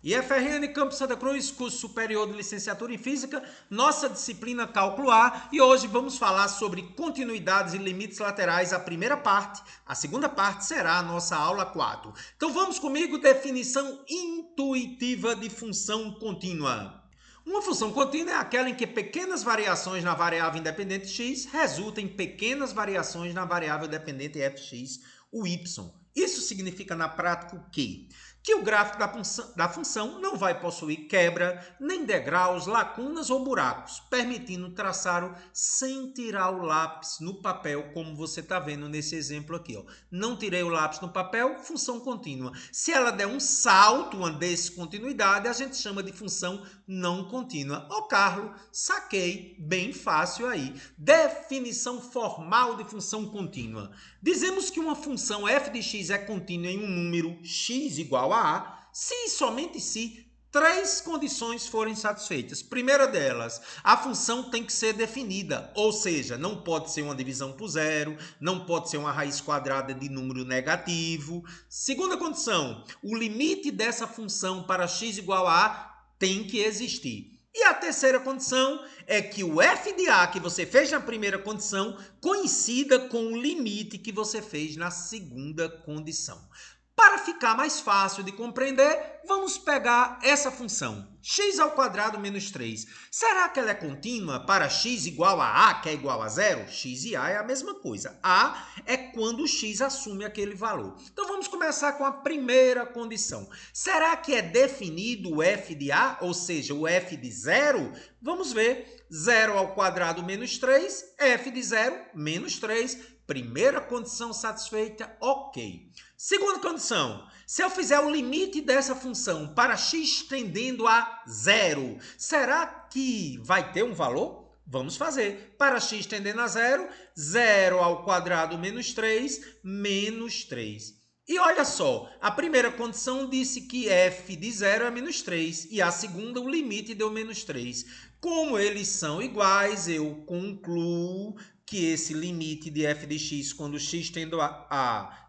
IFRN Campus Santa Cruz, curso superior de licenciatura em Física, nossa disciplina Cálculo A, e hoje vamos falar sobre continuidades e limites laterais, a primeira parte. A segunda parte será a nossa aula 4. Então vamos comigo, definição intuitiva de função contínua. Uma função contínua é aquela em que pequenas variações na variável independente x resultam em pequenas variações na variável dependente fx, o y. Isso significa na prática o quê? Que o gráfico da função não vai possuir quebra, nem degraus, lacunas ou buracos, permitindo traçá-lo sem tirar o lápis no papel, como você está vendo nesse exemplo aqui. Ó. Não tirei o lápis no papel, função contínua. Se ela der um salto, uma descontinuidade, a gente chama de função não contínua. Ó, Carlos, saquei, bem fácil aí. Definição formal de função contínua. Dizemos que uma função f de x é contínua em um número x igual a se e somente se três condições forem satisfeitas. Primeira delas, a função tem que ser definida, ou seja, não pode ser uma divisão por zero, não pode ser uma raiz quadrada de número negativo. Segunda condição, o limite dessa função para x igual a tem que existir. E a terceira condição é que o f de a que você fez na primeira condição coincida com o limite que você fez na segunda condição. Para ficar mais fácil de compreender, vamos pegar essa função, x ao quadrado menos 3. Será que ela é contínua para x igual a, que é igual a zero? X e a é a mesma coisa. A é quando o x assume aquele valor. Então vamos começar com a primeira condição. Será que é definido o f de a, ou seja, o f de zero? Vamos ver. 0 ao quadrado menos 3, f de 0 menos 3. Primeira condição satisfeita, ok. Segunda condição, se eu fizer o limite dessa função para x tendendo a zero, será que vai ter um valor? Vamos fazer. Para x tendendo a zero, 0 ao quadrado menos 3, menos 3. E olha só, a primeira condição disse que f de 0 é menos 3 e a segunda o limite deu menos 3. Como eles são iguais, eu concluo que esse limite de f de x quando x tendendo a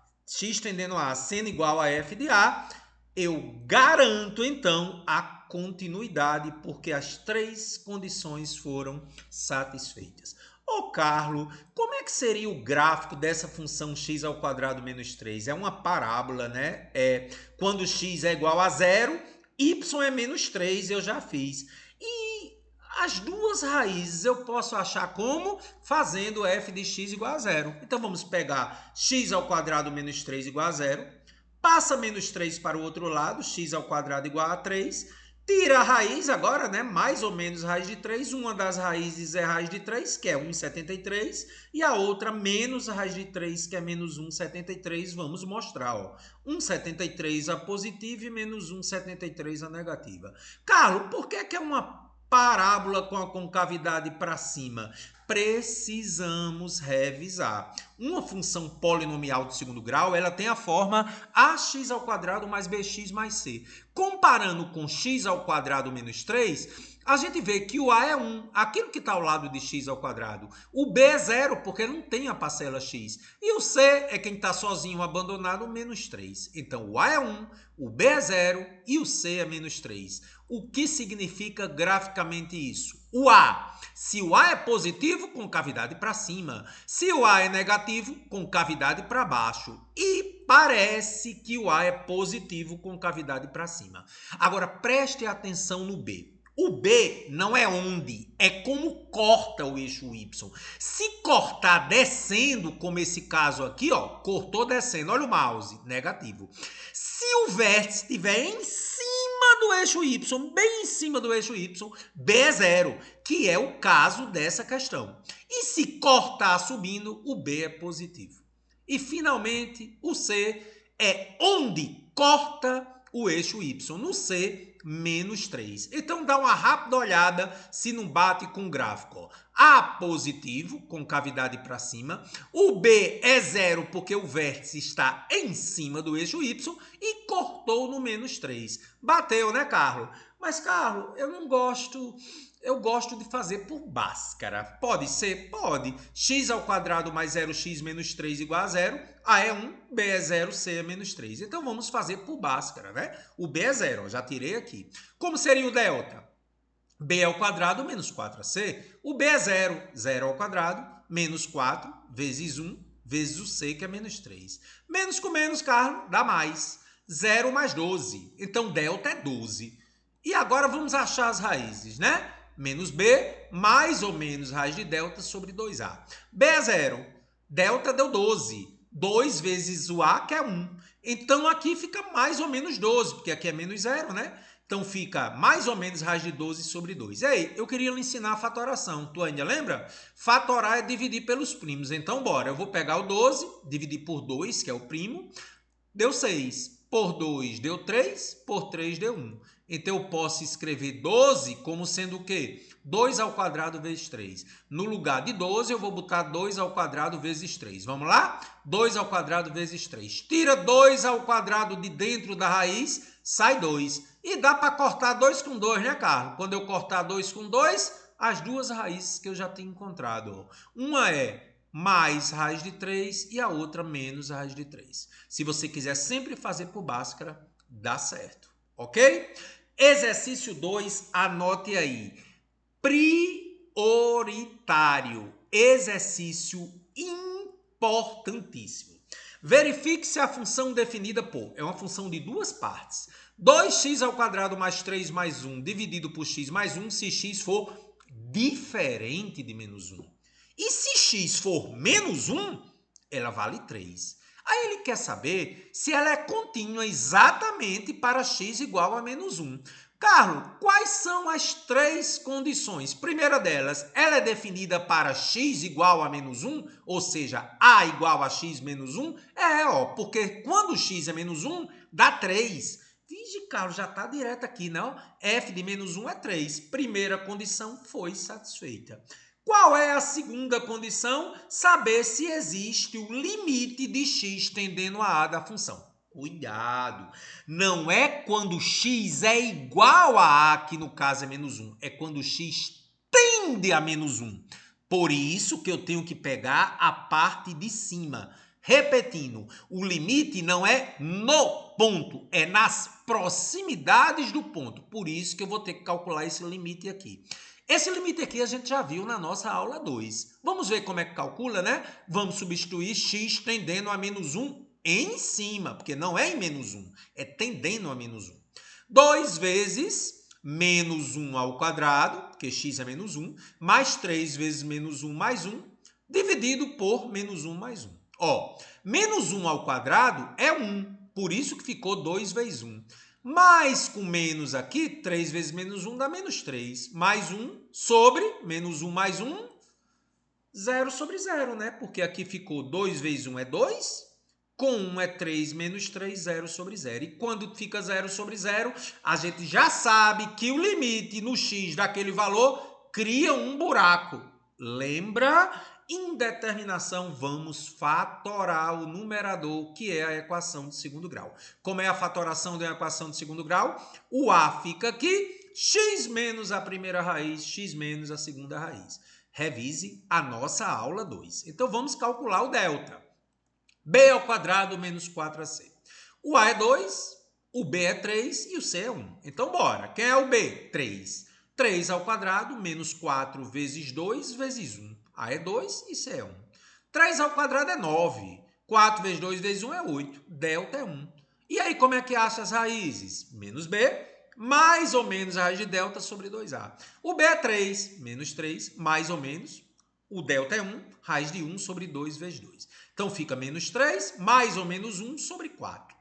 sendo igual a f de a, eu garanto então a continuidade porque as três condições foram satisfeitas. Ô, Carlos, como é que seria o gráfico dessa função x ao quadrado menos 3? É uma parábola, né? Quando x é igual a zero, y é menos 3, eu já fiz. E as duas raízes eu posso achar como? Fazendo f de x igual a zero. Então vamos pegar x ao quadrado menos 3 igual a zero. Passa menos 3 para o outro lado, x ao quadrado igual a 3. Tira a raiz agora, né? Mais ou menos raiz de 3. Uma das raízes é raiz de 3, que é 1,73. E a outra menos a raiz de 3, que é menos 1,73. Vamos mostrar, ó. 1,73 a positiva e menos 1,73 a negativa. Carlos, por que é uma parábola com a concavidade para cima? Precisamos revisar. Uma função polinomial de segundo grau, ela tem a forma ax ao quadrado mais bx mais c. Comparando com x ao quadrado menos 3, a gente vê que o a é 1, aquilo que está ao lado de x ao quadrado. O b é 0, porque não tem a parcela x. E o c é quem está sozinho, abandonado, menos 3. Então, o a é 1, o b é 0 e o c é menos 3. O que significa graficamente isso? O a, se o a é positivo, concavidade para cima. Se o a é negativo, concavidade para baixo. E parece que o a é positivo, concavidade para cima. Agora, preste atenção no b. O B não é onde, é como corta o eixo Y. Se cortar descendo, como esse caso aqui, ó, cortou descendo, olha o mouse, negativo. Se o vértice estiver em cima do eixo Y, bem em cima do eixo Y, B é 0, que é o caso dessa questão. E se cortar subindo, o B é positivo. E finalmente, o C é onde corta o eixo Y, no C, menos 3. Então dá uma rápida olhada se não bate com o gráfico. Ó. A positivo, com cavidade para cima. O B é 0 porque o vértice está em cima do eixo Y e cortou no menos 3. Bateu, né, Carlos? Mas, Carlos, eu não gosto... Eu gosto de fazer por Bhaskara. Pode ser? Pode. X ao quadrado mais 0x menos 3 igual a 0. A é 1, B é 0, C é menos 3. Então, vamos fazer por Bhaskara, né? O B é 0, ó, já tirei aqui. Como seria o delta? B ao quadrado menos 4ac. O B é 0. 0 ao quadrado menos 4 vezes 1 vezes o C, que é menos 3. Menos com menos, Carlos, dá mais. 0 mais 12. Então, delta é 12. E agora vamos achar as raízes, né? Menos B, mais ou menos raiz de delta sobre 2A. B é 0. Delta deu 12. 2 vezes o A, que é 1. Então, aqui fica mais ou menos 12, porque aqui é menos 0, né? Então, fica mais ou menos raiz de 12 sobre 2. Ei, eu queria lhe ensinar a fatoração. Tu ainda lembra? Fatorar é dividir pelos primos. Então, bora. Eu vou pegar o 12, dividir por 2, que é o primo. Deu 6. Por 2 deu 3, por 3 deu 1. Então, eu posso escrever 12 como sendo o quê? 2 ao quadrado vezes 3. No lugar de 12, eu vou botar 2 ao quadrado vezes 3. Vamos lá? 2 ao quadrado vezes 3. Tira 2 ao quadrado de dentro da raiz, sai 2. E dá para cortar 2 com 2, né, Carlos? Quando eu cortar 2 com 2, as duas raízes que eu já tinha encontrado. Uma é mais raiz de 3 e a outra menos raiz de 3. Se você quiser sempre fazer por Bhaskara, dá certo. Ok? Exercício 2, anote aí. Prioritário. Exercício importantíssimo. Verifique se a função definida por... É uma função de duas partes. 2x ao quadrado mais 3 mais 1 dividido por x mais 1 se x for diferente de menos 1. E se x for menos 1, ela vale 3. Aí ele quer saber se ela é contínua exatamente para x igual a menos 1. Carlos, quais são as três condições? Primeira delas, ela é definida para x igual a menos 1, ou seja, a igual a x menos 1? Porque quando x é menos 1, dá 3. Vige, Carlos, já está direto aqui, não? F de menos 1 é 3. Primeira condição foi satisfeita. Qual é a segunda condição? Saber se existe o limite de x tendendo a a da função. Cuidado! Não é quando x é igual a a, que no caso é menos 1. É quando x tende a menos 1. Por isso que eu tenho que pegar a parte de cima. Repetindo, o limite não é no ponto, é nas proximidades do ponto. Por isso que eu vou ter que calcular esse limite aqui. Esse limite aqui a gente já viu na nossa aula 2. Vamos ver como é que calcula, né? Vamos substituir x tendendo a menos 1 em cima, porque não é em menos 1, é tendendo a menos 1. 2 vezes menos 1 ao quadrado, porque x é menos 1, mais 3 vezes menos 1 mais 1, dividido por menos 1 mais 1. Menos 1 ao quadrado é 1, por isso que ficou 2 vezes 1. Mais com menos aqui, 3 vezes menos 1 dá menos 3. Mais 1 sobre menos 1 mais 1, 0 sobre 0, né? Porque aqui ficou 2 vezes 1 é 2, com 1 é 3 menos 3, 0 sobre 0. E quando fica 0 sobre 0, a gente já sabe que o limite no x daquele valor cria um buraco. Lembra? Indeterminação, vamos fatorar o numerador, que é a equação de segundo grau. Como é a fatoração da equação de segundo grau? O a fica aqui, x menos a primeira raiz, x menos a segunda raiz. Revise a nossa aula 2. Então, vamos calcular o delta. B ao quadrado menos 4ac. O a é 2, o b é 3 e o c é 1. Então, bora. Quem é o b? 3. 3 ao quadrado menos 4 vezes 2 vezes 1. A é 2 e C é 1. 3 ao quadrado é 9. 4 vezes 2 vezes 1 é 8. Delta é 1. E aí, como é que acha as raízes? Menos B, mais ou menos a raiz de delta sobre 2A. O B é 3, menos 3, mais ou menos. O delta é 1, raiz de 1 sobre 2 vezes 2. Então, fica menos 3, mais ou menos 1 sobre 4.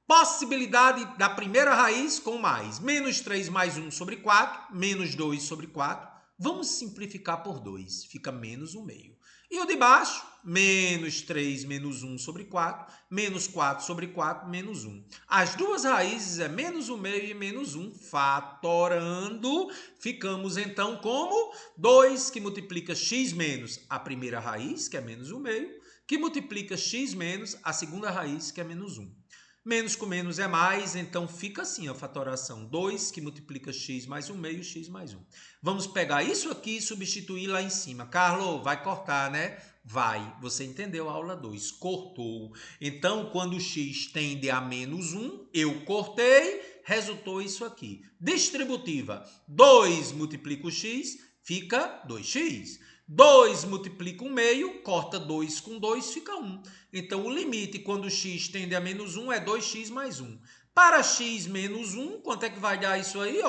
Possibilidade da primeira raiz com mais. Menos 3 mais 1 sobre 4, menos 2 sobre 4. Vamos simplificar por 2, fica menos 1 meio. E o de baixo, menos 3 menos 1 sobre 4, menos 4 sobre 4, menos 1. As duas raízes é menos 1 meio e menos 1, fatorando, ficamos então como 2 que multiplica x menos a primeira raiz, que é menos 1 meio, que multiplica x menos a segunda raiz, que é menos 1. Menos com menos é mais, então fica assim a fatoração. 2 que multiplica x mais 1 meio, x mais 1. Vamos pegar isso aqui e substituir lá em cima. Carlos, vai cortar, né? Vai. Você entendeu a aula 2. Cortou. Então, quando x tende a menos 1, eu cortei, resultou isso aqui. Distributiva. 2 multiplica o x, fica 2x. 2 multiplica 1 meio, corta 2 com 2, fica 1. Então, o limite quando x tende a menos 1 é 2x mais 1. Para x menos 1, quanto é que vai dar isso aí?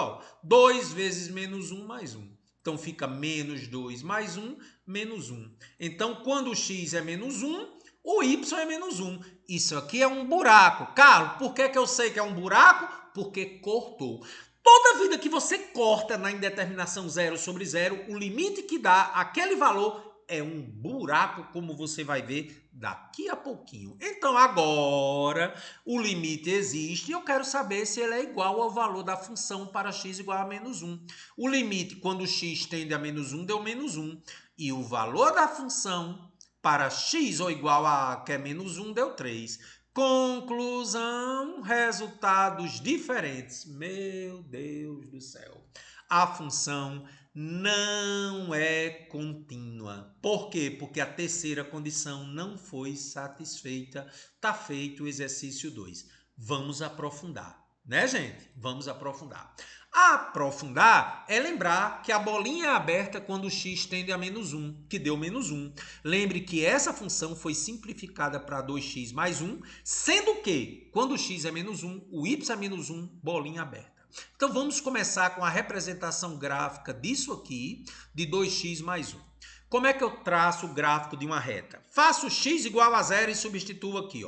2 vezes menos 1 mais 1. Então, fica menos 2 mais 1, menos 1. Então, quando o x é menos 1, o y é menos 1. Isso aqui é um buraco. Carlos, por que eu sei que é um buraco? Porque cortou. Toda vida que você corta na indeterminação 0 sobre 0, o limite que dá aquele valor é um buraco, como você vai ver daqui a pouquinho. Então, agora, o limite existe e eu quero saber se ele é igual ao valor da função para x igual a menos 1. O limite, quando x tende a menos 1, deu menos 1. E o valor da função para x ou igual a, que é menos 1, deu 3. Conclusão, resultados diferentes. Meu Deus do céu. A função não é contínua. Por quê? Porque a terceira condição não foi satisfeita. Está feito o exercício 2. Vamos aprofundar, né, gente? Vamos aprofundar. Aprofundar é lembrar que a bolinha é aberta quando x tende a menos 1, que deu menos 1. Lembre que essa função foi simplificada para 2x mais 1, sendo que, quando x é menos 1, o y é menos 1, bolinha aberta. Então, vamos começar com a representação gráfica disso aqui, de 2x mais 1. Como é que eu traço o gráfico de uma reta? Faço x igual a 0 e substituo aqui,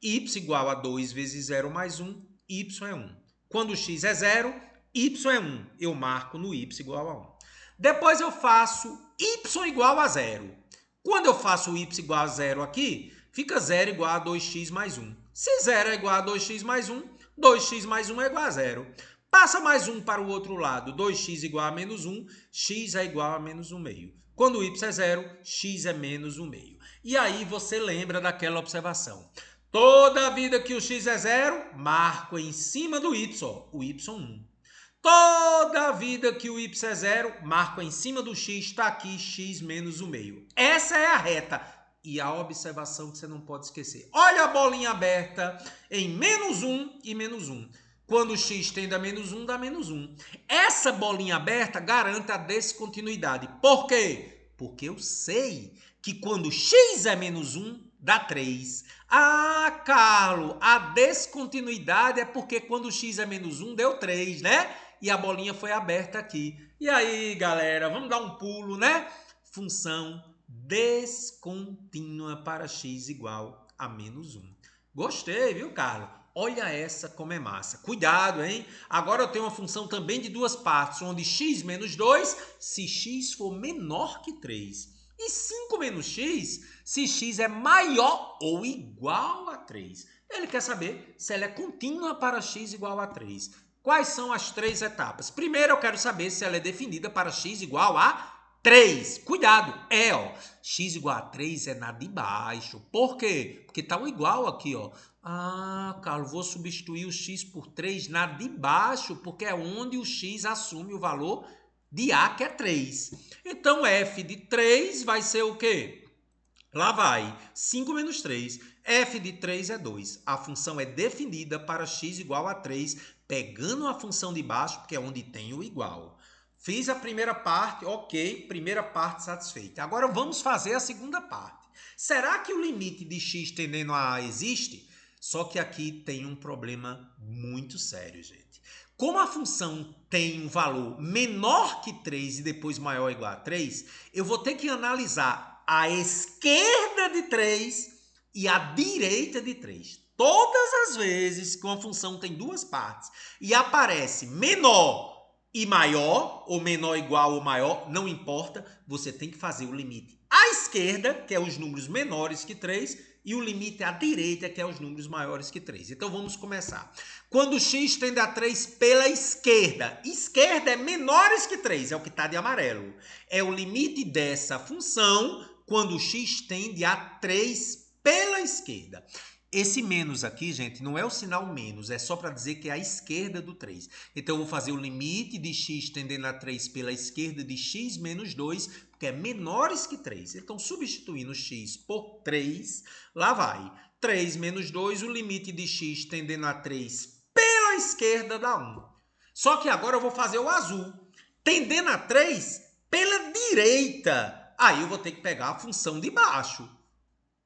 y igual a 2 vezes 0 mais 1, y é 1. Quando x é 0, y é 1. Eu marco no y igual a 1. Depois eu faço y igual a 0. Quando eu faço y igual a 0 aqui, fica 0 igual a 2x mais 1. Se 0 é igual a 2x mais 1, 2x mais 1 é igual a 0. Passa mais 1 para o outro lado. 2x igual a menos 1, x é igual a menos 1 meio. Quando y é 0, x é menos 1 meio. E aí você lembra daquela observação. Toda vida que o x é 0, marco em cima do y, o y1. Toda vida que o y é 0, marco em cima do x, está aqui x menos 1 meio. Essa é a reta. E a observação que você não pode esquecer. Olha a bolinha aberta em menos 1 e menos 1. Quando o x tende a menos 1, dá menos 1. Essa bolinha aberta garante a descontinuidade. Por quê? Porque eu sei que quando x é menos 1, dá 3. Ah, Carlos, a descontinuidade é porque quando x é menos 1, deu 3, né? E a bolinha foi aberta aqui. E aí, galera, vamos dar um pulo, né? Função descontínua para x igual a menos 1. Gostei, viu, Carlos? Olha essa como é massa. Cuidado, hein? Agora eu tenho uma função também de duas partes, onde x menos 2, se x for menor que 3. E 5 menos x, se x é maior ou igual a 3. Ele quer saber se ela é contínua para x igual a 3. Quais são as 3 etapas? Primeiro, eu quero saber se ela é definida para x igual a 3. Cuidado, x igual a 3 é na de baixo. Por quê? Porque está o igual aqui, Ah, Carlos, vou substituir o x por 3 na de baixo, porque é onde o x assume o valor de A, que é 3. Então, f de 3 vai ser o quê? Lá vai, 5 menos 3. F de 3 é 2. A função é definida para x igual a 3, pegando a função de baixo, porque é onde tem o igual. Fiz a primeira parte, ok, primeira parte satisfeita. Agora vamos fazer a segunda parte. Será que o limite de x tendendo a A existe? Só que aqui tem um problema muito sério, gente. Como a função tem um valor menor que 3 e depois maior ou igual a 3, eu vou ter que analisar a esquerda de 3 e a direita de 3. Todas as vezes que uma função tem duas partes e aparece menor e maior, ou menor igual ou maior, não importa, você tem que fazer o limite à esquerda esquerda, que é os números menores que 3, e o limite à direita, que é os números maiores que 3. Então vamos começar. Quando x tende a 3 pela esquerda, esquerda é menores que 3, é o que está de amarelo. É o limite dessa função quando x tende a 3 pela esquerda. Esse menos aqui, gente, não é o sinal menos, é só para dizer que é a esquerda do 3. Então, eu vou fazer o limite de x tendendo a 3 pela esquerda de x menos 2, porque é menores que 3. Então, substituindo x por 3, lá vai. 3 menos 2, o limite de x tendendo a 3 pela esquerda dá 1. Só que agora eu vou fazer o azul. Tendendo a 3 pela direita. Aí eu vou ter que pegar a função de baixo.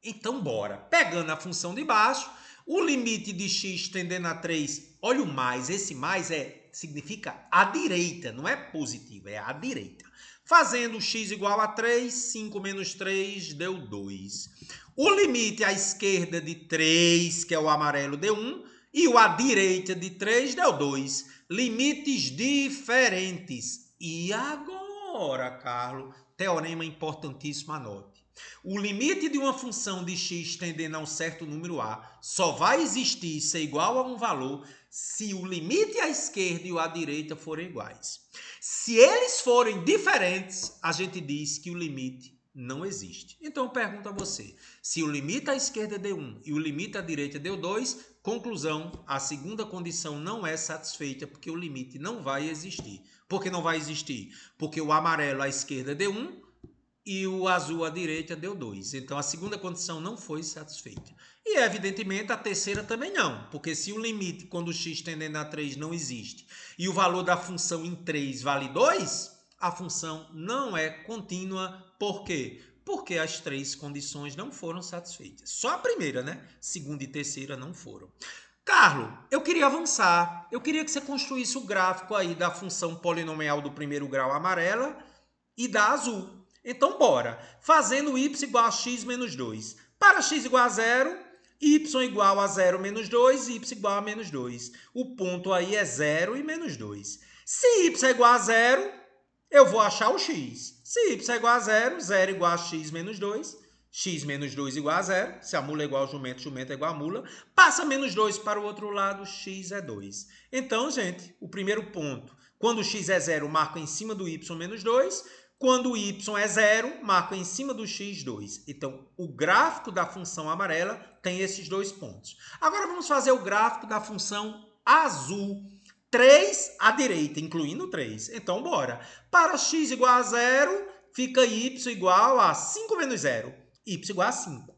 Então, bora. Pegando a função de baixo, o limite de x tendendo a 3, olha o mais, esse mais significa à direita, não é positivo, é à direita. Fazendo x igual a 3, 5 menos 3 deu 2. O limite à esquerda de 3, que é o amarelo, deu 1, e o à direita de 3 deu 2. Limites diferentes. E agora, Carlos, teorema importantíssimo, anote. O limite de uma função de x tendendo a um certo número a só vai existir e ser igual a um valor se o limite à esquerda e o à direita forem iguais. Se eles forem diferentes, a gente diz que o limite não existe. Então eu pergunto a você, se o limite à esquerda deu 1 e o limite à direita deu 2, conclusão, a segunda condição não é satisfeita porque o limite não vai existir. Por que não vai existir? Porque o amarelo à esquerda deu 1, e o azul à direita deu 2. Então, a segunda condição não foi satisfeita. E, evidentemente, a terceira também não. Porque se o limite, quando x tendendo a 3, não existe, e o valor da função em 3 vale 2, a função não é contínua. Por quê? Porque as três condições não foram satisfeitas. Só a primeira, né? Segunda e terceira não foram. Carlos, eu queria avançar. Eu queria que você construísse o gráfico aí da função polinomial do primeiro grau amarela e da azul. Então, bora. Fazendo y igual a x menos 2. Para x igual a 0, y igual a 0 menos 2 e y igual a menos 2. O ponto aí é 0 e menos 2. Se y é igual a 0, eu vou achar o x. Se y é igual a 0, 0 igual a x menos 2. X menos 2 igual a 0. Se a mula é igual ao jumento, jumento é igual a mula. Passa menos 2 para o outro lado, x é 2. Então, gente, o primeiro ponto. Quando x é 0, marco em cima do y menos 2. Quando o y é 0, marco em cima do x 2. Então, o gráfico da função amarela tem esses dois pontos. Agora, vamos fazer o gráfico da função azul. 3 à direita, incluindo 3. Então, bora. Para x igual a 0, fica y igual a 5 menos 0. Y igual a 5.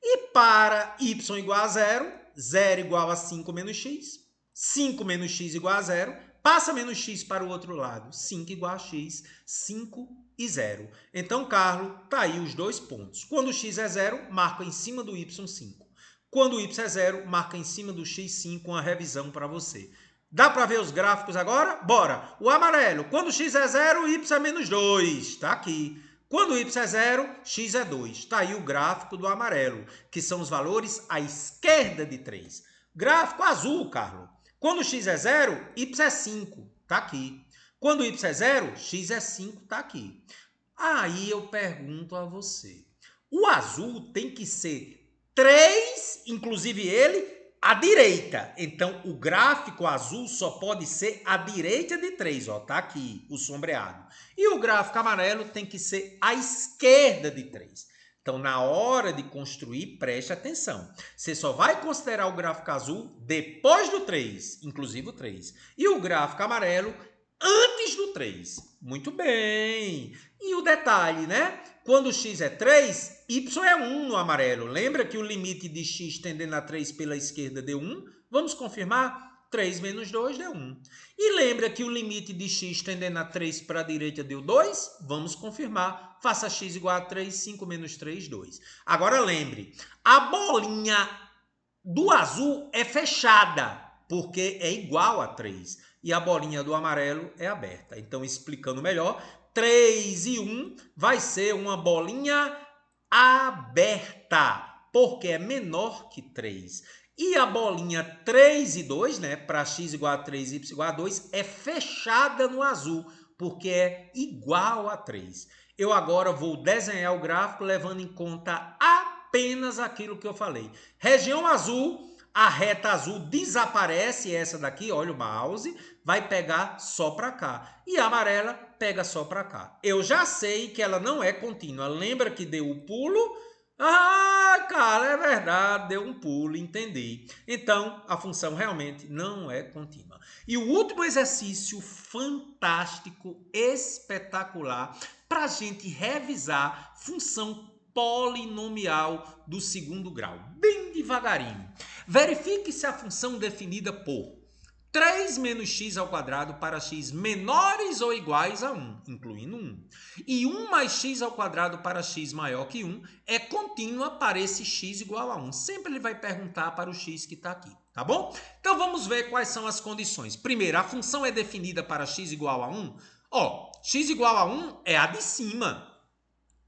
E para y igual a 0, 0 igual a 5 menos x. 5 menos x igual a 0. Passa menos x para o outro lado. 5 igual a x, 5 e 0. Então, Carlos, tá aí os dois pontos. Quando x é 0, marca em cima do y 5. Quando y é 0, marca em cima do x 5, uma revisão para você. Dá para ver os gráficos agora? Bora! O amarelo, quando x é 0, y é menos 2. Está aqui. Quando y é 0, x é 2. Está aí o gráfico do amarelo, que são os valores à esquerda de 3. Gráfico azul, Carlos. Quando x é 0, y é 5, tá aqui. Quando y é 0, x é 5, tá aqui. Aí eu pergunto a você, o azul tem que ser 3, inclusive ele, à direita. Então, o gráfico azul só pode ser à direita de 3, ó, tá aqui, o sombreado. E o gráfico amarelo tem que ser à esquerda de 3. Então, na hora de construir, preste atenção. Você só vai considerar o gráfico azul depois do 3, inclusive o 3. E o gráfico amarelo antes do 3. Muito bem. E o detalhe, né? Quando x é 3, y é 1 no amarelo. Lembra que o limite de x tendendo a 3 pela esquerda deu 1? Vamos confirmar? 3 menos 2 deu 1. E lembra que o limite de x tendendo a 3 para a direita deu 2? Vamos confirmar. Faça x igual a 3, 5 menos 3, 2. Agora lembre, a bolinha do azul é fechada, porque é igual a 3. E a bolinha do amarelo é aberta. Então, explicando melhor, 3 e 1 vai ser uma bolinha aberta, porque é menor que 3. E a bolinha 3 e 2, né, para x igual a 3 e y igual a 2, é fechada no azul, porque é igual a 3. Eu agora vou desenhar o gráfico levando em conta apenas aquilo que eu falei. Região azul, a reta azul desaparece, essa daqui, olha o mouse, vai pegar só para cá. E a amarela pega só para cá. Eu já sei que ela não é contínua. Lembra que deu o pulo? Ah, cara, é verdade, deu um pulo, entendi. Então, a função realmente não é contínua. E o último exercício fantástico, espetacular, para a gente revisar função polinomial do segundo grau. Bem devagarinho. Verifique se a função definida por 3 menos x ao quadrado para x menores ou iguais a 1, incluindo 1. E 1 mais x ao quadrado para x maior que 1 é contínua para esse x igual a 1. Sempre ele vai perguntar para o x que está aqui, tá bom? Então vamos ver quais são as condições. Primeiro, a função é definida para x igual a 1. Ó, x igual a 1 é a de cima.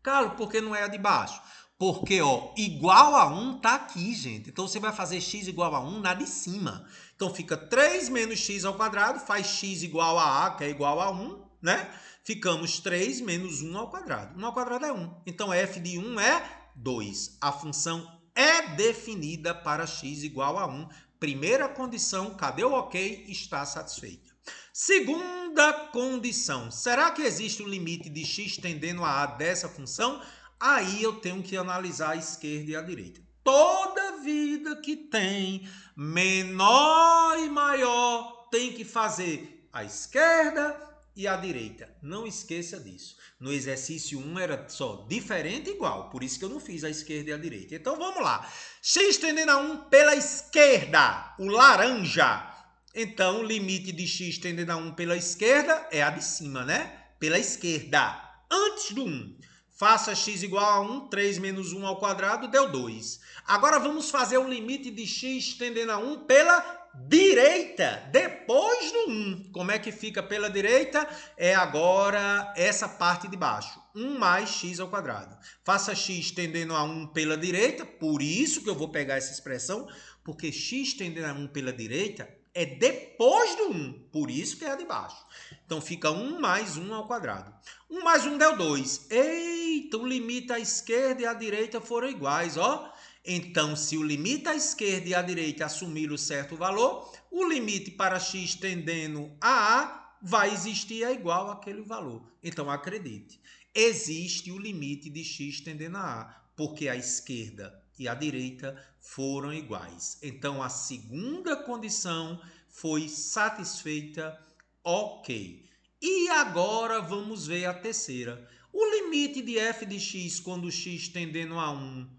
Carlos, por que não é a de baixo? Porque, ó, igual a 1 tá aqui, gente. Então, você vai fazer x igual a 1 na de cima. Então, fica 3 menos x ao quadrado, faz x igual a, que é igual a 1, né? Ficamos 3 menos 1 ao quadrado. 1 ao quadrado é 1. Então, f de 1 é 2. A função é definida para x igual a 1. Primeira condição, cadê o ok? Está satisfeita. Segunda condição, será que existe um limite de x tendendo a dessa função? Aí eu tenho que analisar a esquerda e a direita. Toda vida que tem menor e maior tem que fazer a esquerda e a direita. Não esqueça disso. No exercício 1 era só diferente e igual, por isso que eu não fiz a esquerda e a direita. Então vamos lá. X tendendo a 1 pela esquerda, o laranja. Então, o limite de x tendendo a 1 pela esquerda é a de cima, né? Pela esquerda, antes do 1. Faça x igual a 1, 3 menos 1 ao quadrado, deu 2. Agora, vamos fazer o limite de x tendendo a 1 pela direita, depois do 1. Como é que fica pela direita? É agora essa parte de baixo. 1 mais x ao quadrado. Faça x tendendo a 1 pela direita, por isso que eu vou pegar essa expressão, porque x tendendo a 1 pela direita é depois do 1, por isso que é a de baixo. Então, fica 1 mais 1 ao quadrado. 1 mais 1 deu 2. Eita, o limite à esquerda e à direita foram iguais, ó. Então, se o limite à esquerda e à direita assumiram certo valor, o limite para x tendendo a vai existir igual àquele valor. Então, acredite, existe o limite de x tendendo a, porque a esquerda e a direita foram iguais. Então, a segunda condição foi satisfeita, ok. E agora vamos ver a terceira. O limite de f de x quando x tendendo a 1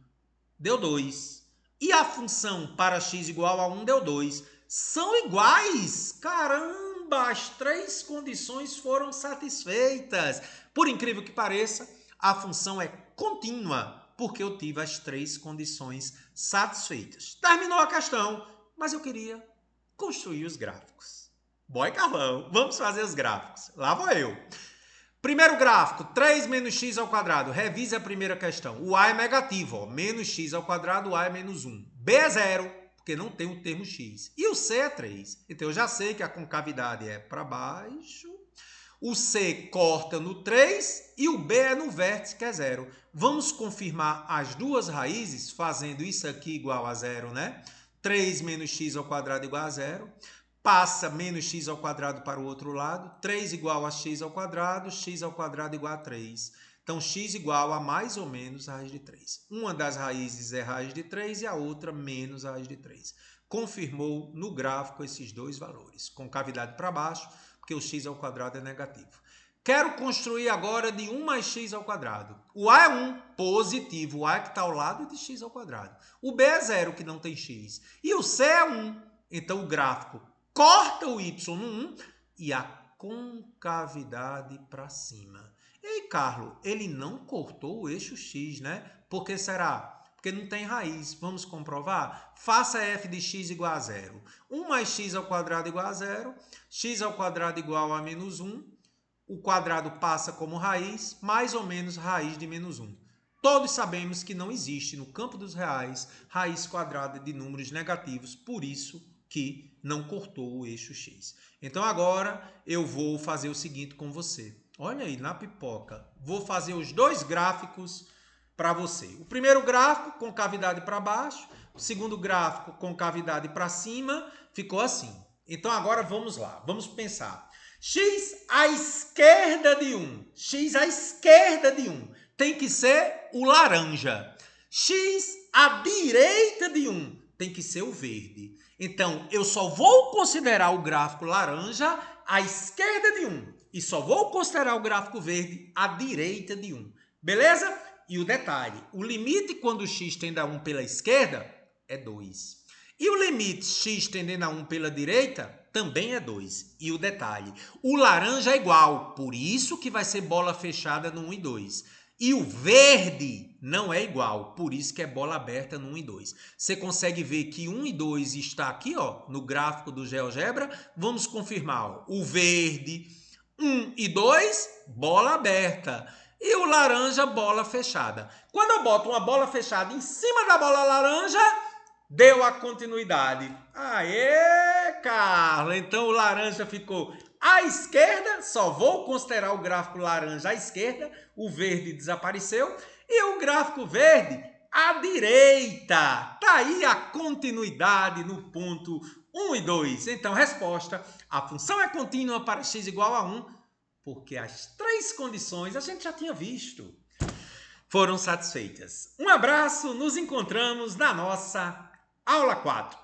deu 2. E a função para x igual a 1 deu 2. São iguais! Caramba, as três condições foram satisfeitas. Por incrível que pareça, a função é contínua, porque eu tive as três condições satisfeitas. Terminou a questão, mas eu queria construir os gráficos. Boy Carlão, vamos fazer os gráficos. Lá vou eu. Primeiro gráfico, 3 menos x ao quadrado. Revise a primeira questão. O a é negativo, ó. Menos x ao quadrado, o a é menos 1. B é 0, porque não tem o termo x. E o c é 3. Então, eu já sei que a concavidade é para baixo. O C corta no 3 e o B é no vértice, que é 0. Vamos confirmar as duas raízes fazendo isso aqui igual a 0, né? 3 menos x ao quadrado igual a 0. Passa menos x ao quadrado para o outro lado. 3 igual a x ao quadrado igual a 3. Então, x igual a mais ou menos raiz de 3. Uma das raízes é raiz de 3 e a outra menos raiz de 3. Confirmou no gráfico esses dois valores. Concavidade para baixo, porque o x ao quadrado é negativo. Quero construir agora de 1 mais x ao quadrado. O a é 1, positivo. O a é que está ao lado de x ao quadrado. O b é 0, que não tem x. E o c é 1. Então, o gráfico corta o y no 1 e a concavidade para cima. Ei, Carlos, ele não cortou o eixo x, né? Por que será? Porque não tem raiz. Vamos comprovar? Faça f de x igual a 0. 1 mais x ao quadrado igual a 0. X ao quadrado igual a menos 1. O quadrado passa como raiz, mais ou menos raiz de menos 1. Todos sabemos que não existe no campo dos reais raiz quadrada de números negativos, por isso que não cortou o eixo X. Então agora eu vou fazer o seguinte com você. Olha aí, na pipoca. Vou fazer os dois gráficos para você. O primeiro gráfico com cavidade para baixo, o segundo gráfico com cavidade para cima, ficou assim. Então agora vamos lá, vamos pensar. X à esquerda de 1, x à esquerda de 1 tem que ser o laranja. X à direita de 1 tem que ser o verde. Então eu só vou considerar o gráfico laranja à esquerda de 1 e só vou considerar o gráfico verde à direita de 1. Beleza? E o detalhe, o limite quando x tende a 1 pela esquerda é 2. E o limite x tendendo a 1 pela direita também é 2. E o detalhe, o laranja é igual, por isso que vai ser bola fechada no 1 e 2. E o verde não é igual, por isso que é bola aberta no 1 e 2. Você consegue ver que 1 e 2 está aqui, ó, no gráfico do GeoGebra. Vamos confirmar, ó, o verde, 1 e 2, bola aberta. E o laranja, bola fechada. Quando eu boto uma bola fechada em cima da bola laranja, deu a continuidade. Aê, Carla! Então o laranja ficou à esquerda, só vou considerar o gráfico laranja à esquerda, o verde desapareceu, e o gráfico verde à direita. Tá aí a continuidade no ponto 1 e 2. Então, resposta, a função é contínua para x igual a 1, porque as três condições a gente já tinha visto foram satisfeitas. Um abraço, nos encontramos na nossa aula 4.